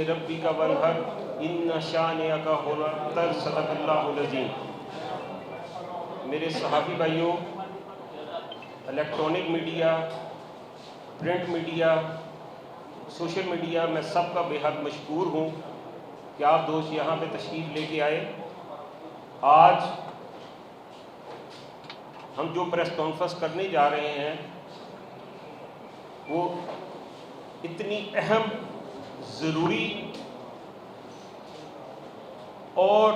रब्बी का वनहर इन्ना शानिअका हुवल अब्तर सदक़ल्लाहुल अज़ीम। मेरे सहाबी भाइयों, electronic media, print media, social media, मैं सबका बेहद मशकूर हूँ कि आप दोस्त यहाँ पे तशरीफ़ लेके आए। आज हम जो प्रेस कॉन्फ्रेंस करने जा रहे हैं वो इतनी अहम, ज़रूरी और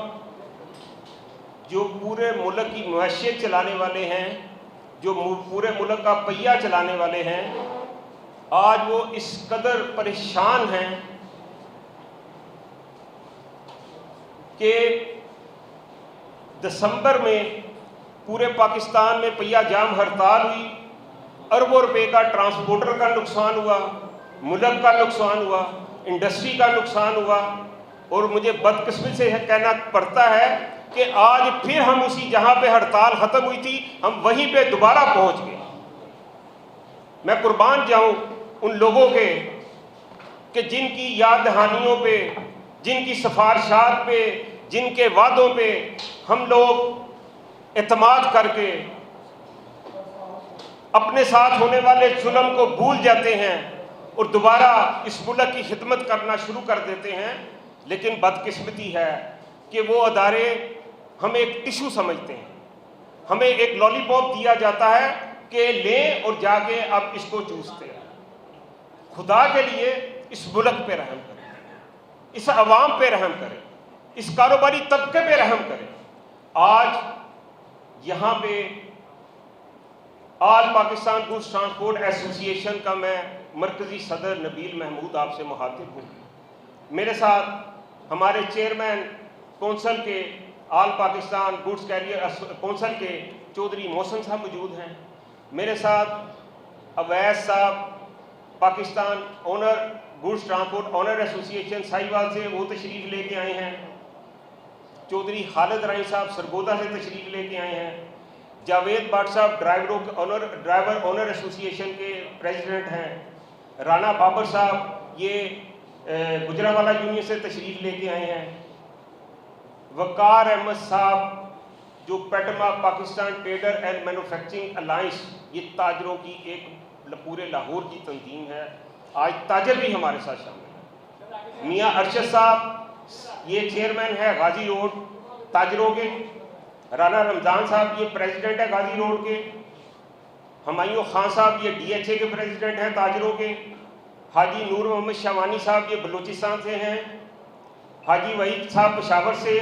जो पूरे मुल्क की मईशत चलाने वाले हैं, जो पूरे मुल्क का पहिया चलाने वाले हैं, आज वो इस कदर परेशान हैं कि दिसंबर में पूरे पाकिस्तान में पहिया जाम हड़ताल हुई, अरबों रुपए का ट्रांसपोर्टर का नुकसान हुआ, मुल्क का नुकसान हुआ, इंडस्ट्री का नुकसान हुआ। और मुझे बदकिस्मती से कहना पड़ता है कि आज फिर हम उसी जहां पे हड़ताल ख़त्म हुई थी, हम वहीं पे दोबारा पहुंच गए। मैं कुर्बान जाऊं उन लोगों के कि जिनकी याद दहानियों पे, जिनकी सिफारिशात पे, जिनके वादों पे हम लोग एतमाद करके अपने साथ होने वाले जुल्म को भूल जाते हैं और दोबारा इस मुल्क की खिदमत करना शुरू कर देते हैं। लेकिन बदकिस्मती है कि वो अदारे हमें एक टिश्यू समझते हैं, हमें एक लॉलीपॉप दिया जाता है कि लें और जाके अब इसको चूसते हैं। खुदा के लिए इस मुल्क पे रहम करें, इस अवाम पे रहम करें, इस कारोबारी तबके पे रहम करें। आज यहाँ पे all Pakistan goods transport association का मैं मरकज़ी सदर नबील महमूद आपसे मुखातिब हूँ। मेरे साथ हमारे चेयरमैन कौंसल के all Pakistan goods carrier council के चौधरी मोहसन साहब मौजूद हैं। मेरे साथ अवैस साहब Pakistan owner goods transport owner association Sahiwal से वो तशरीफ़ लेके आए हैं। चौधरी खालिद राई साहब सरगोदा से तशरीफ़ लेके आए हैं। जावेद भट्ट साहब ड्राइवर ओनर एसोसिएशन के प्रेसिडेंट हैं। राना बाबर साहब ये गुजरावाला यूनियन से तशरीफ़ लेके आए हैं। वकार अहमद साहब जो पेटमा Pakistan trader and manufacturing alliance, ये ताजरों की एक पूरे लाहौर की तंजीम है, आज ताजर भी हमारे साथ शामिल हैं। मियाँ अरशद साहब ये चेयरमैन है गाजी रोड ताजरों के। राना रमज़ान साहब ये प्रेसिडेंट है गाजी रोड के। हमायूं खान साहब ये DHA के प्रेसिडेंट हैं ताजरों के। हाजी नूर मोहम्मद शावानी साहब ये बलूचिस्तान से हैं। हाजी वहीद साहब पेशावर से।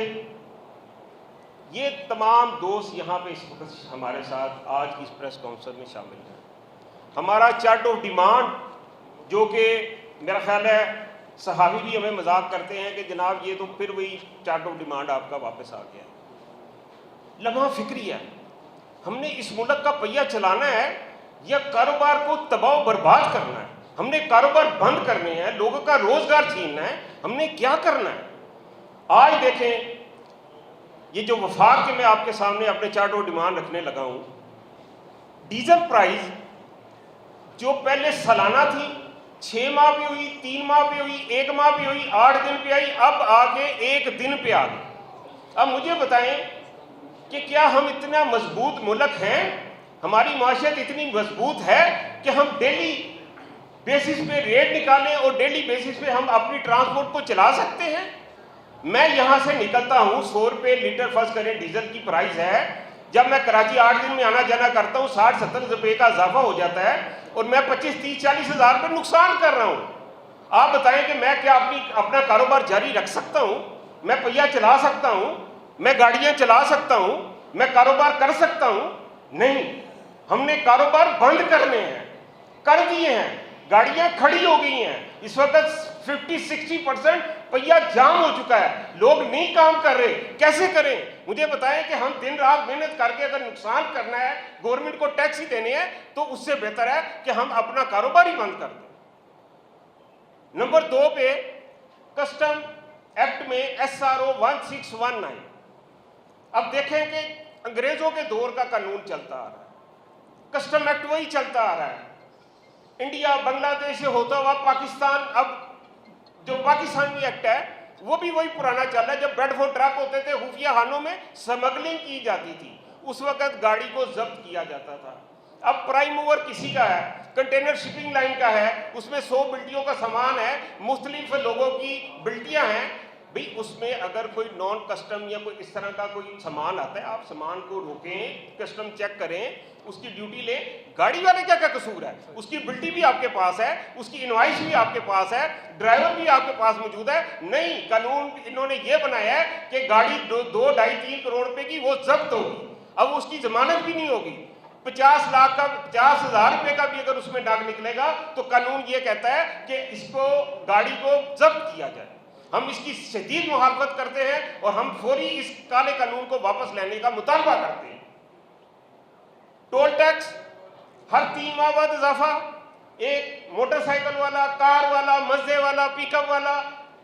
ये तमाम दोस्त यहाँ पे इस वक्त हमारे साथ आज की इस प्रेस कॉन्फ्रेंस में शामिल हैं। हमारा चार्ट ऑफ डिमांड, जो कि मेरा ख्याल है सहाफ़ी भी हमें मजाक करते हैं कि जनाब ये तो फिर वही चार्ट ऑफ डिमांड आपका वापस आ गया। लम्हा फिक्री है, हमने इस मुल्क का पहिया चलाना है या कारोबार को तबाह बर्बाद करना है? हमने कारोबार बंद करने हैं, लोगों का रोजगार छीनना है, हमने क्या करना है? आज देखें ये जो वफाक के मैं आपके सामने अपने चार्ट ऑफ डिमांड रखने लगा हूं, डीजल प्राइस जो पहले सालाना थी, 6 माह पे हुई, 3 माह पे हुई, 1 माह पे हुई, 8 दिन पे आई, अब आके 1 दिन पे आ गई। अब मुझे बताएं कि क्या हम इतना मजबूत मुल्क हैं, हमारी माशियत इतनी मजबूत है कि हम डेली बेसिस पे रेट निकालें और डेली बेसिस पे हम अपनी ट्रांसपोर्ट को चला सकते हैं? मैं यहाँ से निकलता हूँ 100 रुपये लीटर फर्ज करें डीजल की प्राइस है। जब मैं कराची 8 दिन में आना जाना करता हूँ 60-70 रुपये का इजाफा हो जाता है और मैं 25-30-40 हज़ार रुपये नुकसान कर रहा हूँ। आप बताएं कि मैं क्या अपना कारोबार जारी रख सकता हूँ? मैं पहिया चला सकता हूँ? मैं गाड़ियाँ चला सकता हूँ? मैं कारोबार कर सकता हूँ? नहीं, हमने कारोबार बंद करने हैं, कर दिए हैं। गाड़ियाँ खड़ी हो गई हैं। इस वक्त 50-60% पहिया जाम हो चुका है, लोग नहीं काम कर रहे। कैसे करें? मुझे बताएं कि हम दिन रात मेहनत करके अगर नुकसान करना है, गवर्नमेंट को टैक्स ही देने हैं, तो उससे बेहतर है कि हम अपना कारोबार ही बंद कर दें। नंबर 2 पे कस्टम एक्ट में SRO 1619। अब देखें कि अंग्रेजों के दौर का कानून चलता आ रहा है, कस्टम एक्ट वही चलता आ रहा है। इंडिया बांग्लादेश से होता हुआ पाकिस्तान अब जो पाकिस्तानी एक्ट है वो भी वही पुराना चल रहा है। जब बेडफोर्ड ट्रक होते थे, खुफिया खानों में स्मगलिंग की जाती थी, उस वक्त गाड़ी को जब्त किया जाता था। अब प्राइम मूवर किसी का है, कंटेनर शिपिंग लाइन का है, उसमें 100 बिल्टियों का सामान है, मुख्तलिफ लोगों की बिल्टियां हैं भाई, उसमें अगर कोई नॉन कस्टम या कोई इस तरह का कोई सामान आता है, आप सामान को रोकें, कस्टम चेक करें, उसकी ड्यूटी लें। गाड़ी वाले क्या क्या कसूर है? उसकी बिल्टी भी आपके पास है, उसकी इनवाइस भी आपके पास है, ड्राइवर भी आपके पास मौजूद है। नहीं, कानून इन्होंने ये बनाया है कि गाड़ी 2-2.5-3 करोड़ रुपए की वो जब्त होगी, अब उसकी जमानत भी नहीं होगी। 50 लाख का, 50,000 रुपए का भी अगर उसमें दाग निकलेगा तो कानून ये कहता है कि इसको, गाड़ी को जब्त किया जाए। हम इसकी शदीद मुखालफत करते हैं और हम फौरी इस काले कानून को वापस लेने का मुतालबा करते हैं। टोल टैक्स हर 3 माह बाद इजाफा, एक मोटरसाइकिल वाला, कार वाला, मजे वाला, पिकअप वाला,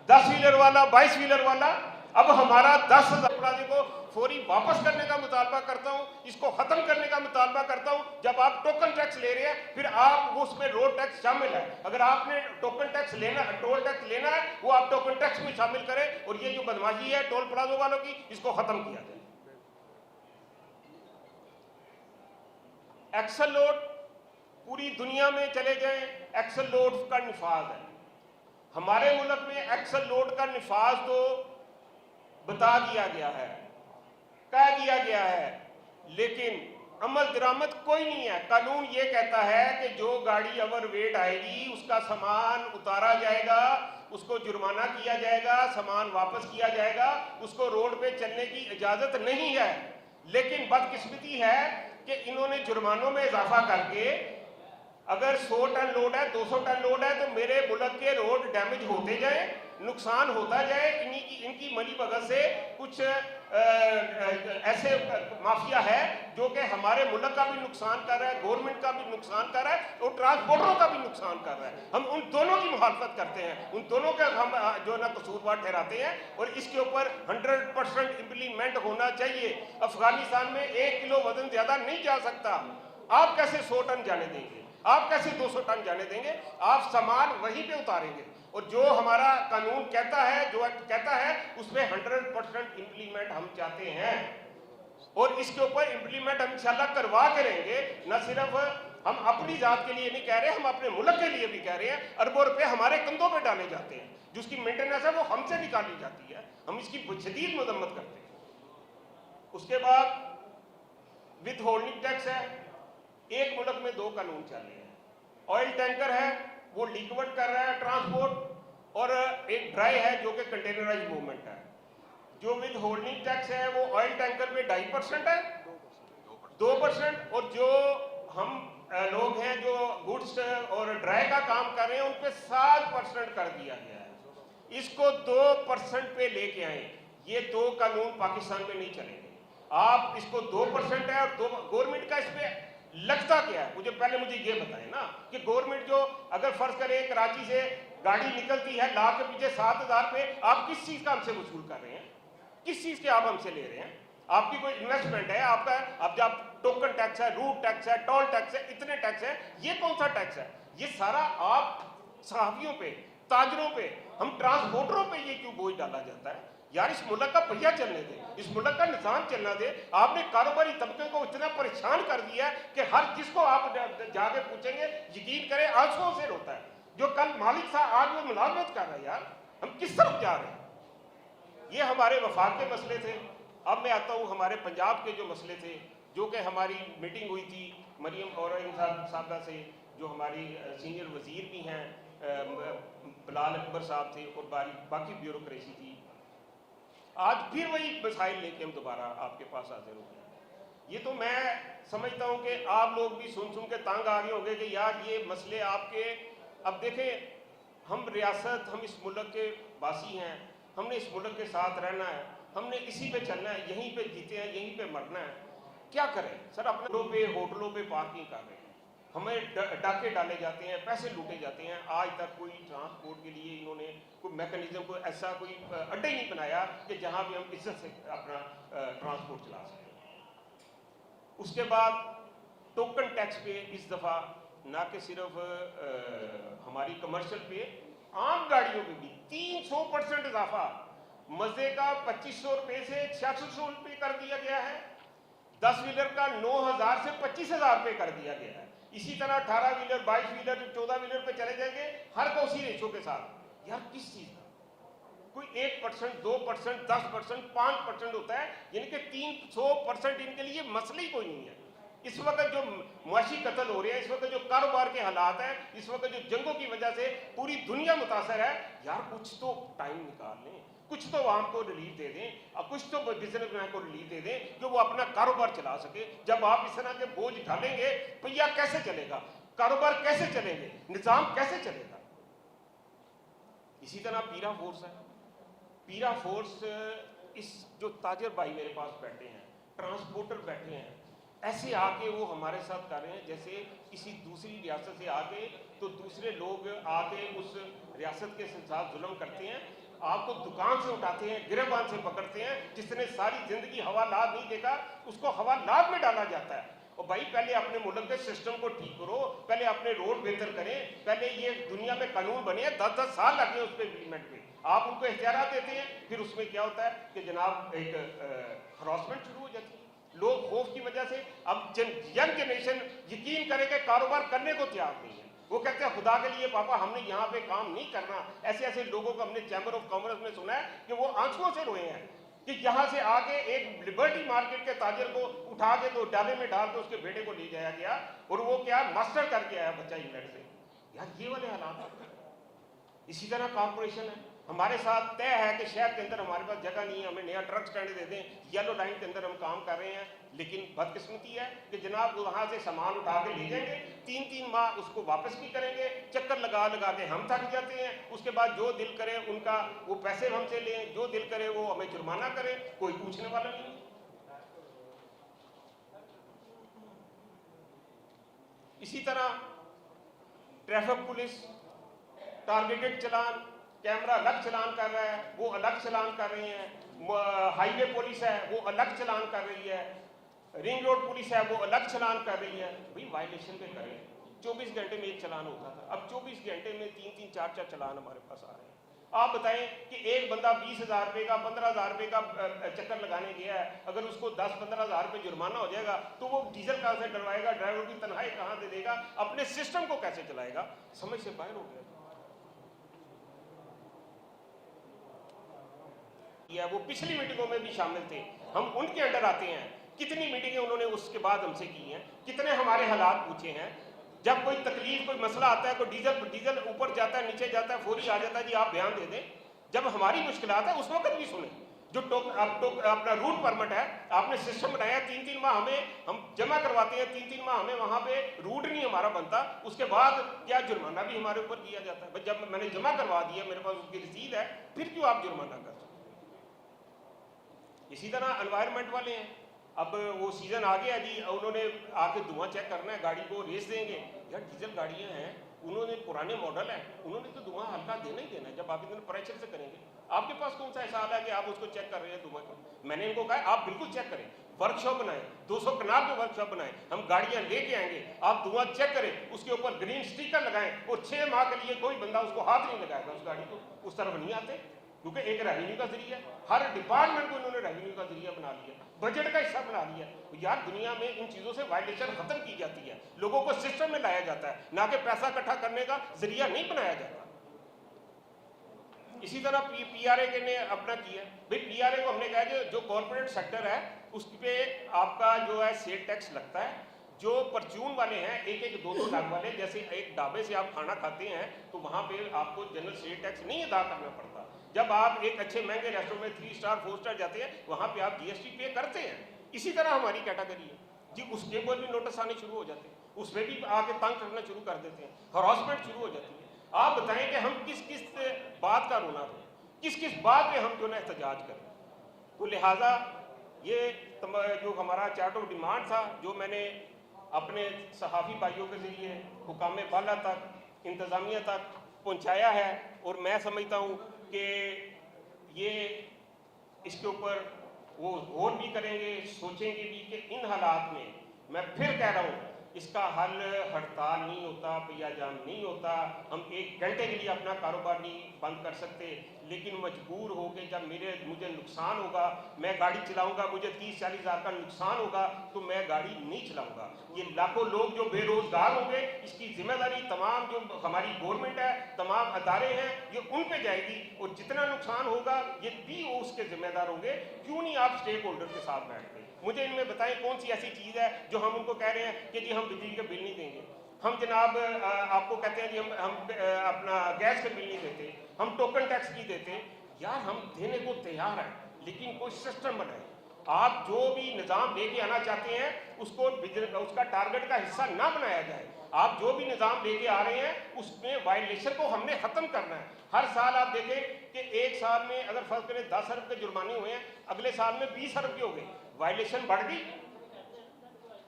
10 व्हीलर वाला, 22 व्हीलर वाला, अब हमारा 10,000 अपराधी को फौरी वापस करने का मुतालबा करता हूं, इसको खत्म करने का मुतालबा करता हूं। जब आप टोकन टैक्स ले रहे हैं, फिर आप उसमें रोड टैक्स शामिल है। अगर आपने टोकन टैक्स लेना, टोल टैक्स लेना है, वो आप टोकन टैक्स में शामिल करें और ये जो बदमाशी है टोल प्लाजा वालों की, इसको खत्म किया जाए। एक्सल लोड पूरी दुनिया में चले जाएं, एक्सल लोड का निफाज है। हमारे मुल्क में एक्सल लोड का निफाज तो बता दिया गया है, कह दिया गया है, लेकिन अमल दरामद कोई नहीं है। कानून ये कहता है कि जो गाड़ी ओवर वेट आएगी उसका सामान उतारा जाएगा, उसको जुर्माना किया जाएगा, सामान वापस किया जाएगा, उसको रोड पे चलने की इजाजत नहीं है। लेकिन बदकिस्मती है कि इन्होंने जुर्मानों में इजाफा करके, अगर 100 टन लोड है, 200 टन लोड है, तो मेरे मुल्क के रोड डैमेज होते जाए, नुकसान होता जाए। इनकी मनी भगत से कुछ ऐसे माफिया है जो कि हमारे मुल्क का भी नुकसान कर रहा है, गवर्नमेंट का भी नुकसान कर रहा है और ट्रांसपोर्टरों का भी नुकसान कर रहा है। हम उन दोनों की मुखालफत करते हैं, उन दोनों का हम जो है ना कसूरवार ठहराते हैं और इसके ऊपर 100% इम्प्लीमेंट होना चाहिए। अफगानिस्तान में 1 किलो वजन ज्यादा नहीं जा सकता। आप कैसे 100 टन जाने देंगे? आप कैसे 200 टन जाने देंगे? आप सामान वहीं पे उतारेंगे। और जो हमारा कानून कहता है, जो कहता है, उसमें 100% इम्प्लीमेंट हम चाहते हैं और इसके ऊपर इम्प्लीमेंट हम इंशाल्लाह करवा के रहेंगे। न सिर्फ हम अपनी जात के लिए नहीं कह रहे, हम अपने मुल्क के लिए भी कह रहे हैं। अरबों रुपए हमारे कंधों पे डाले जाते हैं, जिसकी मेंटेनेंस है वो हमसे निकाली जाती है, हम इसकी शदीद मजम्मत करते हैं। उसके बाद विद होल्डिंग टैक्स है। एक मुल्क में 2 कानून चल रहे हैं। ऑयल टैंकर है, वो लिक्विड कर रहा है ट्रांसपोर्ट, और एक ड्राई है जो कि कंटेनराइज मूवमेंट है। जो विद होल्डिंग टैक्स है वो ऑयल टैंकर पे 2.5% है, 2%, और जो हम लोग हैं जो गुड्स और ड्राई का काम कर रहे हैं उन पे 7% कर दिया गया है। इसको 2% पे लेके आए। ये 2 कानून पाकिस्तान में नहीं चलेंगे। आप इसको 2% है और गवर्नमेंट का इस पे लगता क्या है? मुझे ये बताएं ना कि गवर्नमेंट जो, अगर फर्ज करें कराची से गाड़ी निकलती है, ला के पीछे 7,000 पे, आप किस चीज का हमसे वसूल कर रहे हैं? किस चीज के आप हमसे ले रहे हैं? आपकी कोई इन्वेस्टमेंट है आपका? अब जब टोकन टैक्स है, रूट टैक्स है, टोल टैक्स है, इतने टैक्स है, ये कौन सा टैक्स है? ये सारा आप सहाफियों पे, ताजरों पे, हम ट्रांसपोर्टरों पे ये क्यों बोझ डाला जाता है? यार इस मुल्क का पहिया चलने दे, इस मुल्क का निजाम चलना दे। आपने कारोबारी तबके को इतना परेशान कर दिया है कि हर जिसको आप जाके पूछेंगे, यकीन करें, आंसुओं से रोता है। जो कल मालिक था आज वो मुलाजमत कर रहा है। यार हम किस तरफ जा रहे हैं? ये हमारे वफाक के मसले थे। अब मैं आता हूँ हमारे पंजाब के जो मसले थे, जो कि हमारी मीटिंग हुई थी मरियम और साहबा से, जो हमारी सीनियर वजीर भी हैं, बिलाल अकबर साहब थे और बाकी ब्यूरोक्रेसी थी। आज फिर वही मसाइल लेके हम दोबारा आपके पास हाजिर हो गए। ये तो मैं समझता हूँ कि आप लोग भी सुन के तंग आ गए होंगे कि यार ये मसले आपके। अब देखें, हम रियासत, हम इस मुल्क के वासी हैं, हमने इस मुल्क के साथ रहना है, हमने इसी पे चलना है, यहीं पे जीते हैं, यहीं पे मरना है। क्या करें सर? अपने होटलों पे पार्किंग कर रहे हैं, हमें डाके डाले जाते हैं, पैसे लूटे जाते हैं। आज तक कोई ट्रांसपोर्ट के लिए इन्होंने कोई मैकेनिज्म, कोई ऐसा कोई अड्डा ही नहीं बनाया कि जहां भी हम इज्जत से अपना ट्रांसपोर्ट चला सकें। उसके बाद टोकन टैक्स पे इस दफ़ा ना कि सिर्फ हमारी कमर्शियल पे, आम गाड़ियों में भी 300% इजाफा, मजे का 2500 रुपए से 6600 रुपए कर दिया गया है, 10 व्हीलर का 9000 से 25000 रुपए कर दिया गया है। इसी तरह 18 व्हीलर, 22 व्हीलर, 14 व्हीलर पे चले जाएंगे, हर को उसी रेशो के साथ। यार किस चीज का कोई 1%, 2%, 10%, 5% होता है, यानी कि 300% इनके लिए मसला ही कोई नहीं है। इस वक्त जो मुआशी कत्ल हो रहे हैं, इस वक्त जो कारोबार के हालात हैं, इस वक्त जो जंगों की वजह से पूरी दुनिया मुतासर है, यार कुछ तो टाइम निकाल लें, कुछ तो आवाम को रिलीफ दे दें और कुछ तो बिजनेसमैन को रिलीफ दे दें जो वो अपना कारोबार चला सके। जब आप इस तरह के बोझ ढालेंगे, भैया कैसे चलेगा कारोबार, कैसे चलेंगे, निजाम कैसे चलेगा। इसी तरह पीरा फोर्स है, पीरा फोर्स, इस जो ताजर भाई मेरे पास बैठे हैं, ट्रांसपोर्टर बैठे हैं, ऐसे आके वो हमारे साथ कर रहे हैं जैसे किसी दूसरी रियासत से आके तो दूसरे लोग आके उस रियासत के साथ जुल्म करते हैं, आपको दुकान से उठाते हैं, गिरबान से पकड़ते हैं। जिसने सारी जिंदगी हवालात नहीं देखा उसको हवालात में डाला जाता है। और भाई पहले अपने मुल्क के सिस्टम को ठीक करो, पहले अपने रोड बेहतर करें, पहले ये दुनिया में कानून बने हैं, 10-10 साल लगे उस पर इम्प्लीमेंट पे, आप उनको इख्तियार देते हैं, फिर उसमें क्या होता है कि जनाब एक हरासमेंट शुरू हो जाती है। लोग खौफ की वजह से, अब यंग जनरेशन यकीन करे कि कारोबार करने को तैयार नहीं है। वो कहते हैं खुदा के लिए पापा हमने यहाँ पे काम नहीं करना। ऐसे ऐसे लोगों को हमने चैम्बर ऑफ कॉमर्स में सुना है कि वो आंसुओं से रोए हैं कि यहाँ से आगे एक लिबर्टी मार्केट के ताजर को उठा के तो डाले में डाल के उसके बेटे को ले जाया गया और वो क्या मास्टर करके आया बच्चा इंग्लैंड से। यार ये वाले हालात। इसी तरह कॉर्पोरेशन है, हमारे साथ तय है कि शहर के अंदर हमारे पास जगह नहीं है, हमें नया ट्रक स्टैंड दे दें, येलो लाइन के अंदर हम काम कर रहे हैं। लेकिन बदकिस्मती है कि जनाब वहाँ से सामान उठा के ले जाएंगे, 3-3 माह उसको वापस भी करेंगे, चक्कर लगा लगा के हम थक जाते हैं। उसके बाद जो दिल करे उनका वो पैसे हमसे लें, जो दिल करे वो हमें जुर्माना करें, कोई पूछने वाला नहीं। इसी तरह ट्रैफिक पुलिस टारगेटेड चलान, कैमरा अलग चलान कर रहा है, वो अलग चलान कर रहे हैं। हाईवे पुलिस है वो अलग चलान कर रही है, रिंग रोड पुलिस है वो अलग चलान कर रही है। भाई वायलेशन पे करें। 24 घंटे में एक चलान होता था, अब 24 घंटे में 3-3, 4-4 चलान हमारे पास आ रहे हैं। आप बताएं कि एक बंदा 20,000 रुपये का, 15,000 रुपये का चक्कर लगाने गया है, अगर उसको 10-15,000 रुपये जुर्माना हो जाएगा तो वो डीजल कहाँ से डलवाएगा, ड्राइवर की तनख्वाही कहाँ से देगा, अपने सिस्टम को कैसे चलाएगा, समझ से बाहर हो गया। वो पिछली मीटिंगों में भी शामिल थे, हम उनके अंडर आते हैं। कितनी मीटिंगें उन्होंने उसके बाद हमसे की हैं, कितने हमारे हालात पूछे हैं। जब कोई तकलीफ, कोई मसला आता है, कोई डीजल ऊपर जाता है, नीचे जाता है, फौरी आ जाता है जी आप बयान दे दें। जब हमारी मुश्किलात है उस वक्त भी सुने। जो अपना रूट परमिट है, आपने सिस्टम बनाया, 3-3 माह हम जमा करवाते हैं, 3-3 माह हमें वहां पे रूट नहीं हमारा बनता, उसके बाद क्या जुर्माना भी हमारे ऊपर किया जाता है। जब मैंने जमा करवा दिया, मेरे पास उसकी रसीद है, फिर क्यों आप जुर्माना कर सकते। इसी तरह एनवायरनमेंट वाले हैं, अब वो सीजन आ गया जी, उन्होंने आके धुआं चेक करना है, गाड़ी को रेस देंगे। यार डीजल गाड़ियां हैं, उन्होंने पुराने मॉडल है, उन्होंने तो धुआं हल्का देना ही देना है। जब आप इतने प्रेशर से करेंगे, आपके पास कौन सा ऐसा हाल है कि आप उसको चेक कर रहे हैं धुआं को। मैंने इनको कहा आप बिल्कुल चेक करें, वर्कशॉप बनाएं, 200 कनाल पे वर्कशॉप बनाएं, हम गाड़ियां लेके आएंगे, आप धुआं चेक करें, उसके ऊपर ग्रीन स्टिकर लगाएं और 6 माह के लिए कोई बंदा उसको हाथ नहीं लगाएगा उस गाड़ी को, उस तरफ नहीं आते। क्योंकि एक रेवेन्यू का जरिया, हर डिपार्टमेंट को इन्होंने रेवेन्यू का जरिया बना लिया, बजट का हिस्सा बना लिया। यार दुनिया में इन चीजों से वायलेशन खत्म की जाती है, लोगों को सिस्टम में लाया जाता है, ना कि पैसा इकट्ठा करने का जरिया नहीं बनाया जाता। इसी तरह पीआरए ने अपना किया। भाई पीआरए को हमने कहा कि जो कॉर्पोरेट सेक्टर है उस पर आपका जो है सेल टैक्स लगता है। जो परचून वाले हैं 1-1, 2-2 लाख वाले, जैसे एक ढाबे से आप खाना खाते हैं तो वहां पे आपको जनरल सेल टैक्स नहीं अदा करना पड़ता। जब आप एक अच्छे महंगे रेस्टोरेंट में 3 स्टार 4 स्टार जाते हैं वहां पे आप जीएसटी पे करते हैं। इसी तरह हमारी कैटेगरी है जी, उसके ऊपर भी नोटिस आने शुरू हो जाते हैं, उसमें भी आके तंग करना शुरू कर देते हैं, हरासमेंट शुरू हो जाती है। आप बताएं कि हम किस किस बात का रोना रोएं, किस किस बात पे हम जो ना एहतजाज करें। तो लिहाजा ये जो हमारा चार्ट ऑफ डिमांड था, जो मैंने अपने सहाफ़ी भाइयों के जरिए हुकाम बाला तक, इंतज़ामिया तक पहुँचाया है, और मैं समझता हूँ कि ये इसके ऊपर वो गौर भी करेंगे, सोचेंगे भी कि इन हालात में, मैं फिर कह रहा हूँ इसका हल हड़ताल नहीं होता, पहिया जाम नहीं होता। हम 1 घंटे के लिए अपना कारोबार नहीं बंद कर सकते, लेकिन मजबूर हो के जब मुझे नुकसान होगा, मैं गाड़ी चलाऊंगा, मुझे 30-40 हज़ार का नुकसान होगा, तो मैं गाड़ी नहीं चलाऊंगा। ये लाखों लोग जो बेरोजगार होंगे, इसकी जिम्मेदारी तमाम जो हमारी गवर्नमेंट है, तमाम अदारे हैं, ये उन पे जाएगी, और जितना नुकसान होगा ये भी वो उसके जिम्मेदार होंगे। क्यों नहीं आप स्टेक होल्डर के साथ बैठते? मुझे इनमें बताएं कौन सी ऐसी चीज़ है जो हम उनको कह रहे हैं कि जी हम बिजली का बिल नहीं देंगे, हम जनाब आपको कहते हैं जी हम अपना गैस का बिल नहीं देते, हम टोकन टैक्स नहीं देते। यार हम देने को तैयार हैं, लेकिन कोई सिस्टम बनाए। आप जो भी निज़ाम लेके आना चाहते हैं उसको उसका टारगेट का हिस्सा ना बनाया जाए। आप जो भी निज़ाम लेके आ रहे हैं उसमें वायलेशन को हमने ख़त्म करना है। हर साल आप देखें कि 1 साल में अगर फर्ज करें 10 अरब के जुर्माने हुए हैं, अगले साल में 20 अरब के हो गए। वायलेशन बढ़ गई।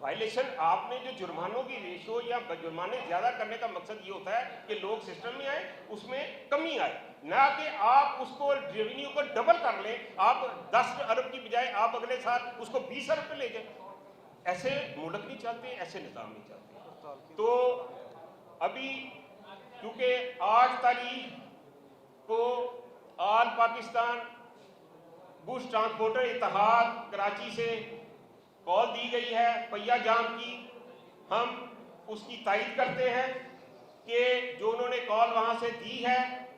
वायलेशन आपने जो जुर्मानों की रेशो या जुर्माने ज़्यादा करने का मकसद ये होता है कि लोग सिस्टम में आए, उसमें कमी आए, ना कि आप उसको रेवेन्यू को डबल कर लें। आप 10 अरब की बजाय आप अगले साल उसको 20 अरब पे ले जाएं। ऐसे मुल्क नहीं चलते, ऐसे निज़ाम नहीं चलते। तो अभी क्योंकि 8 तारीख को all Pakistan goods transporter Ittehad Karachi से कॉल दी गई है पहिया जाम की, हम उसकी तायीद करते हैं कि जो उन्होंने कॉल वहां से दी है,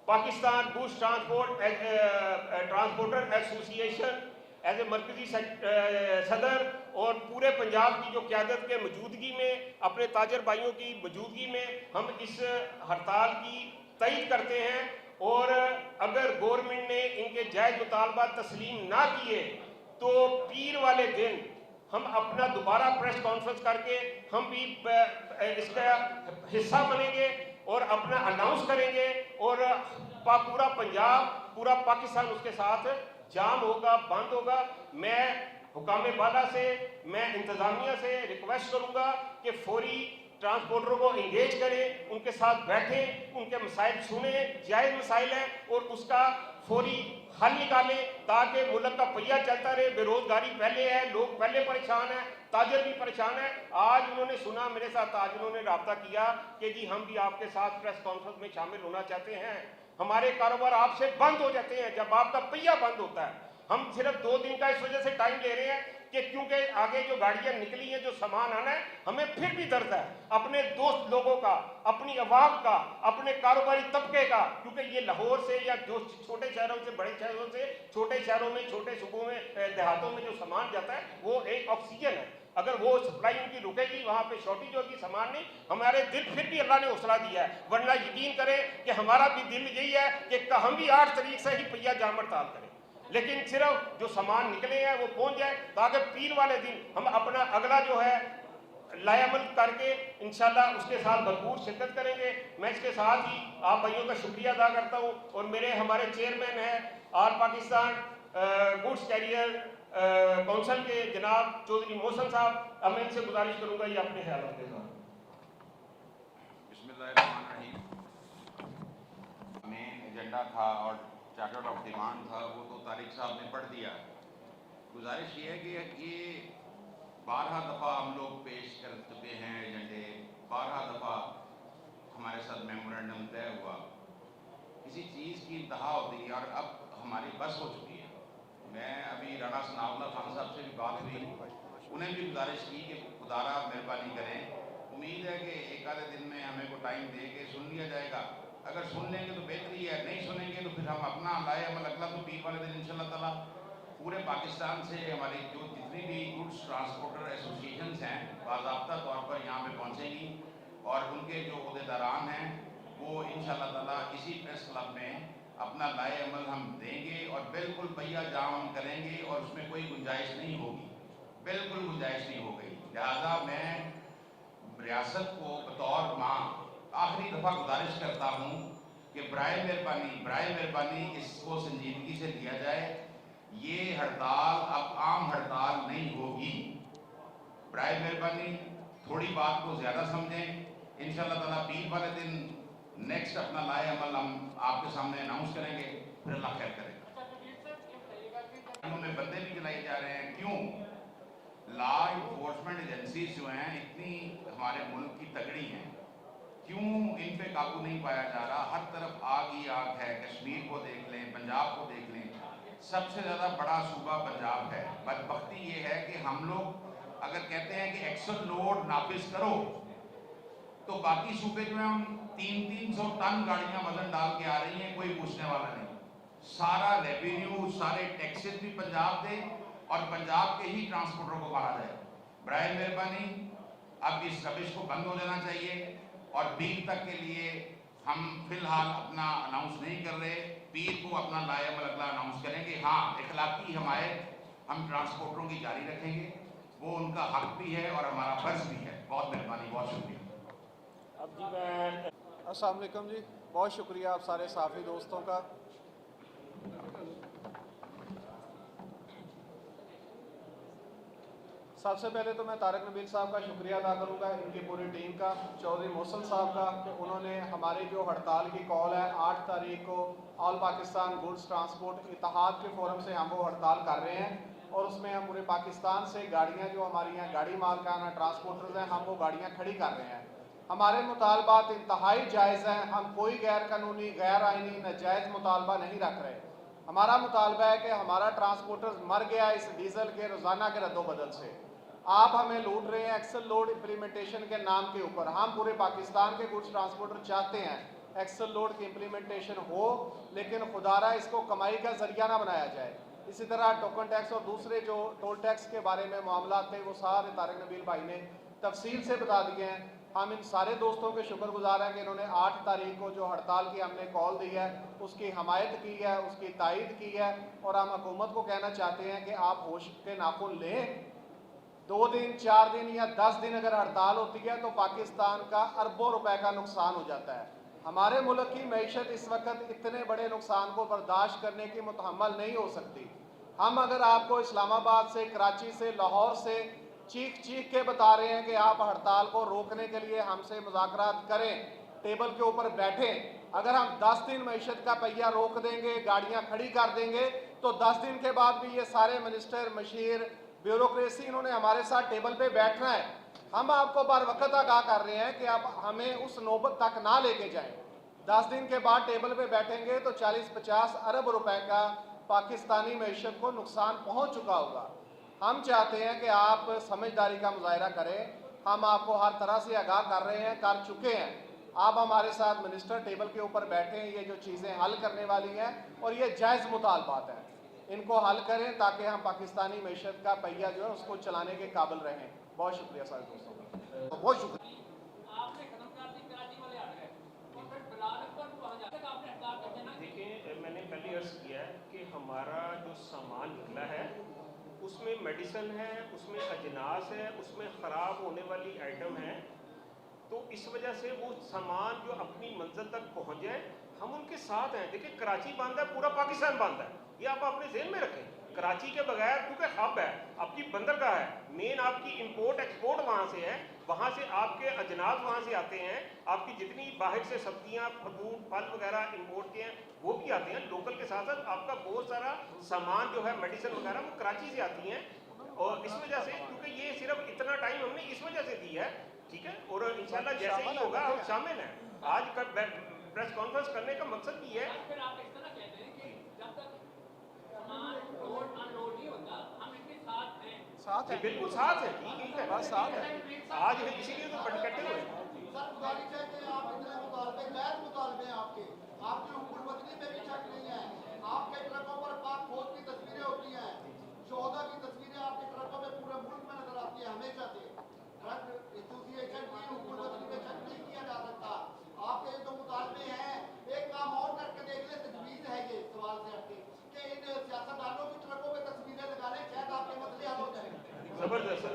Pakistan goods transporter association as a मरकजी सदर और पूरे पंजाब की जो क़यादत के मौजूदगी में, अपने ताजर भाइयों की मौजूदगी में हम इस हड़ताल की तायीद करते हैं। और अगर गवर्नमेंट ने इनके जायज़ मुतालबात तस्लीम ना किए तो पीर वाले दिन हम अपना दोबारा प्रेस कॉन्फ्रेंस करके हम भी इसका हिस्सा बनेंगे और अपना अनाउंस करेंगे, और पूरा पंजाब, पूरा पाकिस्तान उसके साथ जाम होगा, बंद होगा। मैं हुकाम बाला से, मैं इंतज़ामिया से रिक्वेस्ट करूँगा कि फौरी ट्रांसपोर्टरों को इंगेज करें, उनके साथ बैठें, उनके मसाइल सुने, जायज़ मसाइल हैं, और उसका फौरी हल निकालें ताकि मुल्क का पहिया चलता रहे। बेरोजगारी पहले है, लोग पहले परेशान हैं, ताजर भी परेशान है। आज उन्होंने सुना मेरे साथ, आज उन्होंने रब्ता किया कि जी हम भी आपके साथ प्रेस कॉन्फ्रेंस में शामिल होना चाहते हैं। हमारे कारोबार आपसे बंद हो जाते हैं जब आपका पहिया बंद होता है। हम सिर्फ 2 दिन का इस वजह से टाइम ले रहे हैं कि क्योंकि आगे जो गाड़ियां निकली हैं, जो सामान आना है, हमें फिर भी दर्द है अपने दोस्त लोगों का, अपनी अवाम का, अपने कारोबारी तबके का। क्योंकि ये लाहौर से या जो छोटे शहरों से, बड़े शहरों से, छोटे शहरों में, छोटे सूबों में, देहातों में जो सामान जाता है वो एक ऑक्सीजन है। अगर वो सप्लाई उनकी रुकेगी, वहां पे शॉर्टेज होगी, सामान नहीं, हमारे दिल फिर भी अल्लाह ने हौसला दिया है। वरना यकीन करें कि हमारा भी दिल यही है कि हम भी 8 तारीख से ही पहिया जाम हड़ताल करें, लेकिन सिर्फ जो सामान निकले हैं वो पहुंच जाए, ताकि पीर वाले दिन हम अपना अगला जो है लायामल करके इंशाल्लाह उसके साथ भरपूर शिरकत करेंगे। मैं इसके साथ ही आप भाइयों का शुक्रिया अदा करता हूँ, और मेरे हमारे चेयरमैन हैं all Pakistan goods career council के जनाब चौधरी मोहसन साहब, अब मैं इनसे गुजारिश करूँगा ये अपने ख्याल के साथ। बिस्मिल्लाहिर्रहमानिर्रहीम। मेन एजेंडा था और चार्टर ऑफ डिमांड था, वो तो तारिक साहब ने पढ़ दिया। गुजारिश ये है कि ये 12 दफ़ा हम लोग पेश कर चुके हैं एजेंडे, 12 दफ़ा हमारे साथ मेमोरेंडम तय हुआ, किसी चीज़ की इंतहा होती है और अब हमारी बस हो चुकी है। मैं अभी राणा सनाउल्लाह खान साहब से भी बात हुई, उन्हें भी गुजारिश की कि खुदारा मेहरबानी करें, उम्मीद है कि एक आधे दिन में हमें को टाइम दे के सुन लिया जाएगा। अगर सुन लेंगे तो बेहतरी है, नहीं सुनेंगे तो फिर हम अपना लाए अमल अगला तो पीर वाले दिन इंशाल्लाह ताला पूरे पाकिस्तान से हमारी जो जितनी भी गुड्स ट्रांसपोर्टर एसोसिएशंस हैं बाज़ाब्ता तौर पर यहाँ पे पहुँचेंगी, और उनके जो अहदेदारान हैं वो इंशाल्लाह ताला इसी प्रेस क्लब में अपना लाए अमल हम देंगे, और बिल्कुल पहिया जाम हम करेंगे, और उसमें कोई गुंजाइश नहीं होगी, बिल्कुल गुंजाइश नहीं हो गई। लिहाजा मैं रियासत को बतौर माँ आखिरी दफ़ा गुजारिश करता हूँ कि बराए मेहरबानी इसको संजीदगी से लिया जाए। ये हड़ताल अब आम हड़ताल नहीं होगी, बराए मेहरबानी थोड़ी बात को ज़्यादा समझें। इंशाल्लाह ताला पीर वाले दिन नेक्स्ट अपना लाए अमल हम आपके सामने अनाउंस करेंगे, फिर अल्लाह खैर करेगा। में बंदे भी चलाए जा रहे हैं, क्यों? लॉ इन्फोर्समेंट एजेंसी एजेंसीज जो हैं इतनी हमारे मुल्क की तगड़ी हैं, क्यों इन पे काबू नहीं पाया जा रहा? हर तरफ आग ही आग है। कश्मीर को देख लें, पंजाब को देख लें, सबसे ज़्यादा बड़ा सूबा पंजाब है। बदबख्ती ये है कि हम लोग अगर कहते हैं कि एक्सल लोड नाफिज करो, तो बाकी सूबे जो हैं उन 300 टन गाड़ियां वजन डाल के आ रही हैं, कोई पूछने वाला नहीं। सारा रेवेन्यू, सारे टैक्सेस भी पंजाब दे और पंजाब के ही ट्रांसपोर्टरों को मारा जाए। बराए मेहरबानी अब इस रविश को बंद हो जाना चाहिए और पीर तक के लिए हम फिलहाल अपना अनाउंस नहीं कर रहे। पीर को अपना लायबल अगला अनाउंस करेंगे। हाँ, इखलाकी हमायत हम ट्रांसपोर्टरों की जारी रखेंगे, वो उनका हक भी है और हमारा फर्ज भी है। बहुत मेहरबानी, बहुत शुक्रिया। अब जी मैं अस्सलाम वालेकुम जी, बहुत शुक्रिया आप सारे साफ़ी दोस्तों का। सबसे पहले तो मैं तारक नबील साहब का शुक्रिया अदा करूंगा, इनकी पूरी टीम का, चौधरी मोहसिन साहब का, कि उन्होंने हमारी जो हड़ताल की कॉल है 8 तारीख को ऑल पाकिस्तान गुड्स ट्रांसपोर्ट इत्तेहाद के फोरम से हम वो हड़ताल कर रहे हैं और उसमें हम पूरे पाकिस्तान से गाड़ियाँ जो हमारी यहाँ गाड़ी मालकाना ट्रांसपोर्टर्स हैं, हम वो गाड़ियाँ खड़ी कर रहे हैं। हमारे मुतालबात इंतहाई जायज़ हैं, हम कोई गैर कानूनी, गैर आइनी, नाजायज़ मुतालबा नहीं रख रहे। हमारा मुतालबा है कि हमारा ट्रांसपोर्टर मर गया इस डीजल के रोज़ाना के रद्दोबदल से। आप हमें लूट रहे हैं एक्सल लोड इम्प्लीमेंटेशन के नाम के ऊपर। हम पूरे पाकिस्तान के गुड्स ट्रांसपोर्टर चाहते हैं एक्सल लोड की इम्प्लीमेंटेशन हो, लेकिन खुदारा इसको कमाई का जरिया ना बनाया जाए। इसी तरह टोकन टैक्स और दूसरे जो टोल टैक्स के बारे में मामला थे वो सारे तारिक नबील भाई ने तफसील से बता दिए हैं। हम इन सारे दोस्तों के शुक्रगुजार हैं कि इन्होंने 8 तारीख को जो हड़ताल की हमने कॉल दी है उसकी हमायत की है, उसकी तायद की है और हम हुकूमत को कहना चाहते हैं कि आप होश के नाखून लें। 2 दिन, 4 दिन या 10 दिन अगर हड़ताल होती है तो पाकिस्तान का अरबों रुपए का नुकसान हो जाता है। हमारे मुल्क की मैशत इस वक्त इतने बड़े नुकसान को बर्दाश्त करने की मुतहम्मल नहीं हो सकती। हम अगर आपको इस्लामाबाद से, कराची से, लाहौर से चीख चीख के बता रहे हैं कि आप हड़ताल को रोकने के लिए हमसे मुज़ाकरात करें, टेबल के ऊपर बैठें। अगर हम 10 दिन मैशत का पहिया रोक देंगे, गाड़ियाँ खड़ी कर देंगे, तो 10 दिन के बाद भी ये सारे मिनिस्टर, मशीर, ब्यूरोक्रेसी, इन्होंने हमारे साथ टेबल पे बैठना है। हम आपको बार वक्त आगाह कर रहे हैं कि आप हमें उस नौबत तक ना लेके जाएं। 10 दिन के बाद टेबल पे बैठेंगे तो 40-50 अरब रुपए का पाकिस्तानी मैशत को नुकसान पहुंच चुका होगा। हम चाहते हैं कि आप समझदारी का मुजाहरा करें। हम आपको हर तरह से आगाह कर रहे हैं, कर चुके हैं। आप हमारे साथ मिनिस्टर टेबल के ऊपर बैठें, ये जो चीज़ें हल करने वाली हैं और ये जायज़ मुतालबात हैं, इनको हल करें ताकि हम पाकिस्तानी मैशत का पहिया जो है उसको चलाने के काबिल रहें। बहुत शुक्रिया सारे दोस्तों का, बहुत शुक्रिया। देखिए, मैंने पहले अर्ज़ किया है कि हमारा जो सामान निकला है उसमें मेडिसिन है, उसमें अजनास है, उसमें ख़राब होने वाली आइटम है। तो इस वजह से वो सामान जो अपनी मंजिल तक पहुंच जाए, हम उनके साथ हैं। देखिए, कराची बंद है, पूरा पाकिस्तान बंद है, ये आप अपने ज़हन में रखें। कराची के बगैर, क्योंकि हब है, आपकी बंदरगाह है, मेन आपकी इंपोर्ट एक्सपोर्ट वहाँ से है, वहाँ से आपके अजनास वहाँ से आते हैं, आपकी जितनी बाहर से सब्जियाँ, फ्रूट, फल वगैरह इंपोर्ट के हैं वो भी आते हैं। लोकल के साथ साथ आपका बहुत सारा सामान जो है, मेडिसिन वगैरह, वो कराची से आती हैं। और इस वजह से, क्योंकि ये सिर्फ इतना टाइम हमने इस वजह से दी है, ठीक है, और इंशाल्लाह जैसे ही होगा हम शामिल हैं। आज का प्रेस कॉन्फ्रेंस करने का मकसद भी है। साथ है, बिल्कुल साथ है, ठीक है, बस साथ है। आज है, इसीलिए तो इकट्ठे हुए। आपकी हुकूमत में भी शक नहीं है। आपके ट्रकों पर पाक फौज की तस्वीरें होती हैं, शोहदा की तस्वीरें आपके ट्रकों में पूरे मुल्क में नजर आती है हमेशा से। ट्रक एसोसिएशन की हुकूमत में शक नहीं किया जा सकता। आपके जो मुतालबे हैं, एक काम और करके देख ले, तजवीज़ है ये सवाल से हटके कि इन सियासतदानों की ट्रकों में तस्वीरें लगा लें, शायद आपके मसले हल हो जाएंगे। जबरदस्त,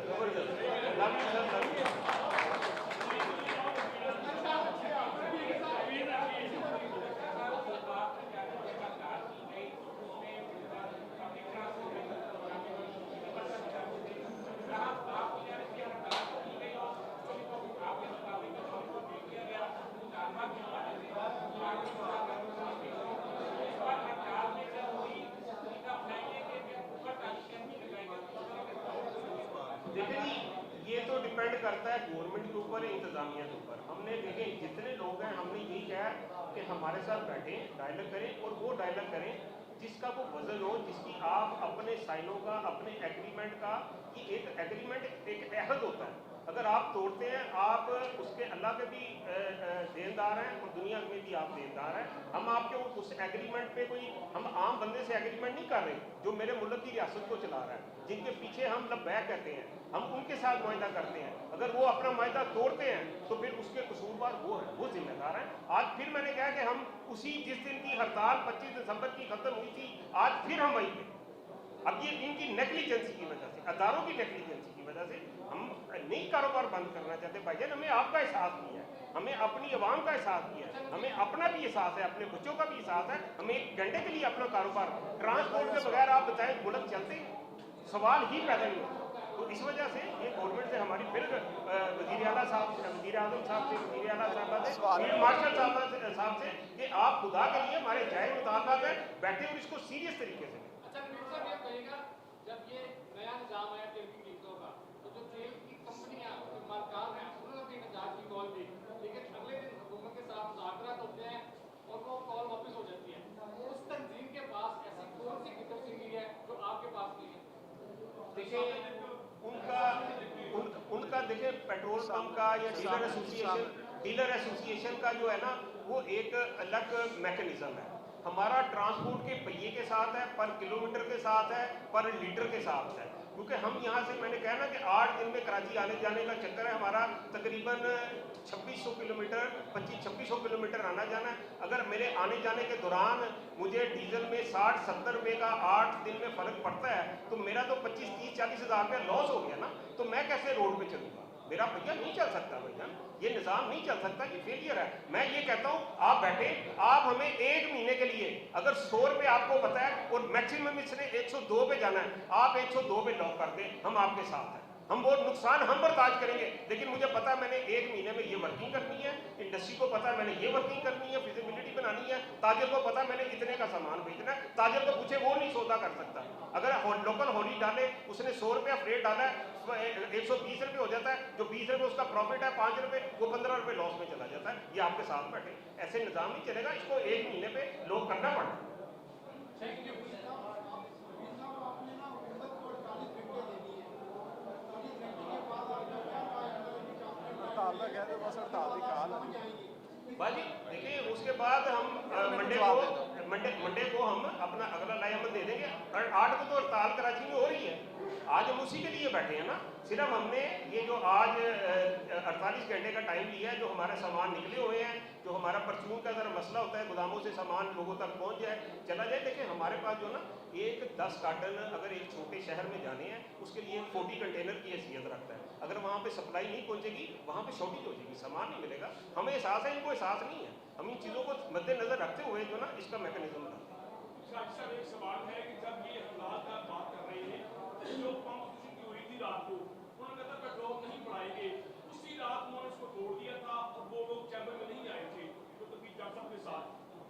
देखिए जी, ये तो डिपेंड करता है गवर्नमेंट के ऊपर, इंतजामिया के ऊपर। हमने देखें जितने लोग हैं, हमने यही कहा कि हमारे साथ बैठें, डायलॉग करें, और वो डायलॉग करें जिसका वो वजन हो, जिसकी आप अपने साइनों का, अपने एग्रीमेंट का, ये एक एग्रीमेंट एक अहद होता है, अगर आप तोड़ते हैं आप उसके अल्लाह के भी देनदार हैं और दुनिया में भी आप देनदार हैं। हम आपके उस एग्रीमेंट पे कोई, हम आम बंदे से एग्रीमेंट नहीं कर रहे जो मेरे मुल्क की रियासत को चला रहा है, जिनके पीछे हम लब्बैक कहते हैं, हम उनके साथ मुआहदा करते हैं। अगर वो अपना मुआहदा तोड़ते हैं तो फिर उसके कसूरवार वो है, वो जिम्मेदार हैं। आज फिर मैंने कहा कि हम उसी जिस दिन की हड़ताल 25 दिसंबर की खत्म हुई थी, आज फिर हम वहीं पे, अब ये इनकी नेग्लिजेंसी की वजह से, अदारों की नेग्लिजेंसी की वजह से हम नहीं कारोबार बंद करना चाहते भाईजान। हमें आपका एहसास नहीं है, हमें अपनी आवाम का एहसास नहीं है, हमें अपना भी एहसास है, अपने बच्चों का भी एहसास है। हमें एक घंटे के लिए अपना कारोबार, ट्रांसपोर्ट के बगैर आप बताएं मुल्क चलते हैं, सवाल ही पैदा नहीं होता। तो इस वजह से ये गवर्नमेंट से हमारी फिर वज़ीर आला साहब, वज़ीर आज़म साहब से, वज़ीर आला साहब से, फील्ड मार्शल साहब से कि आप खुदा के लिए हमारे जायज़ मुतालबात है, बैठे और इसको सीरियस तरीके से। अच्छा मीर साहब ये कहिएगा, जब ये नया निजाम आया तेल की कीमतों का, तो जो तेल की कंपनियां, जो मालकान हैं, उन्होंने अपनी निजात की कॉल दी, लेकिन अगले दिन हुकूमत के साथ मुज़ाकरात होते हैं और वो कॉल वापस हो जाती है। उस तंजीम के पास ऐसी कौन सी किताबी है जो आपके पास नहीं है? देखिए उनका देखिए पेट्रोल पंप का या डीलर एसोसिएशन का जो है ना, वो एक अलग मैकेनिज्म है। हमारा ट्रांसपोर्ट के पहिए के साथ है, पर किलोमीटर के साथ है, पर लीटर के साथ है, क्योंकि हम यहाँ से, मैंने कहा ना कि 8 दिन में कराची आने जाने का चक्कर है हमारा, तकरीबन 2600 किलोमीटर, 2500-2600 किलोमीटर आना जाना है। अगर मेरे आने जाने के दौरान मुझे डीजल में 60-70 रुपये का 8 दिन में फ़र्क पड़ता है, तो मेरा तो 25-30-40 हज़ार रुपया लॉस हो गया ना। तो मैं कैसे रोड पे चलूँगा? मेरा भैया नहीं चल सकता, भैया ये निज़ाम नहीं चल सकता, ये फेलियर है। मैं ये कहता हूँ आप बैठे, आप हमें 1 महीने के लिए अगर 100 रुपये आपको पता है और मैक्सिमम इसने 102 पे जाना है, आप 102 पे लॉक कर दें, हम आपके साथ हैं। हम वो नुकसान हम बर्दाश्त करेंगे, लेकिन मुझे पता है मैंने 1 महीने में ये वर्किंग करनी है, इंडस्ट्री को पता है मैंने ये वर्किंग करनी है, फिजिबिलिटी बनानी है, ताजर को पता है मैंने इतने का सामान भेजना है। ताजर को पूछे, वो नहीं सौदा कर सकता। अगर लोकल होली डाले, उसने 100 रुपया फ्रेट डाला है, 120 रुपये हो जाता है, जो 20 रुपये उसका प्रॉफिट है, 5 रुपये, वो 15 रुपये लॉस में चला जाता है। ये आपके साथ बैठे, ऐसे निज़ाम नहीं चलेगा, इसको 1 महीने पे लोग करना पड़ता। बाजी देखिए, उसके बाद हम मंडे को हम अपना अगला लाइअमल दे देंगे। और 8 को तो हड़ताल कराची में हो रही है, आज हम उसी के लिए बैठे हैं ना। सिर्फ हमने ये जो आज 48 घंटे का टाइम लिया है, जो हमारे सामान निकले हुए हैं, जो हमारा परचून का अगर मसला होता है, गोदामों से सामान लोगों तक पहुंच जाए, चला जाए। देखिए हमारे पास जो ना एक 10 कार्टन अगर एक छोटे शहर में जाने हैं, उसके लिए 40 कंटेनर की हैसियत रखता है। अगर वहाँ पे सप्लाई नहीं पहुँचेगी, वहाँ पे शॉर्टेज हो जाएगी, सामान नहीं मिलेगा। हमें एहसास है, इनको एहसास नहीं है। हम इन चीज़ों को मद्देनजर रखते हुए जो ना इसका मैकेनिज्म बनाते हैं। एक सवाल है कि जब ये हालात का बात कर रहे हैं, जो पंप की हुई थी रात को, उन्होंने कहा था पेट्रोल नहीं बढ़ाएंगे, उसी रात उन्होंने उसको तोड़ दिया था और वो लोग चैम्बर में नहीं आए थे, तो तकरीब जब के साथ।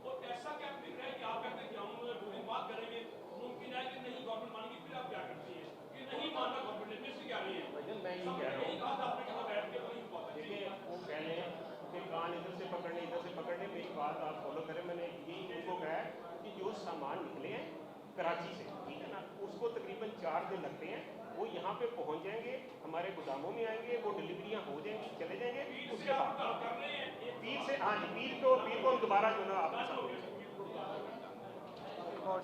और ऐसा क्या फिक्र है कि आप कहते हैं कि हम रूलिंग बात करेंगे, मुमकिन है कि नहीं गवर्नमेंट मानेगी, फिर आप क्या करती है कि नहीं मानना गवर्नमेंट ने, क्या रही है? मैं ये कह रहा हूँ, कहा था आपने कहा बैठ के नहीं बात। देखिए वो कह रहे हैं कि कान इधर से पकड़ने, इधर से पकड़ने, मेरी बात आप फॉलो करें। मैंने यही उनको कहा है कि जो सामान निकले हैं कराची से, ठीक है ना, उसको तकरीबन 4 दिन लगते हैं, वो यहाँ पे पहुँच जाएंगे, हमारे गोदामों में आएंगे, वो डिलीवरियाँ हो जाएंगी, चले जाएंगे। उसके बाद पीर से, हाँ जी, पीर को हम दोबारा जो ना आपके सामने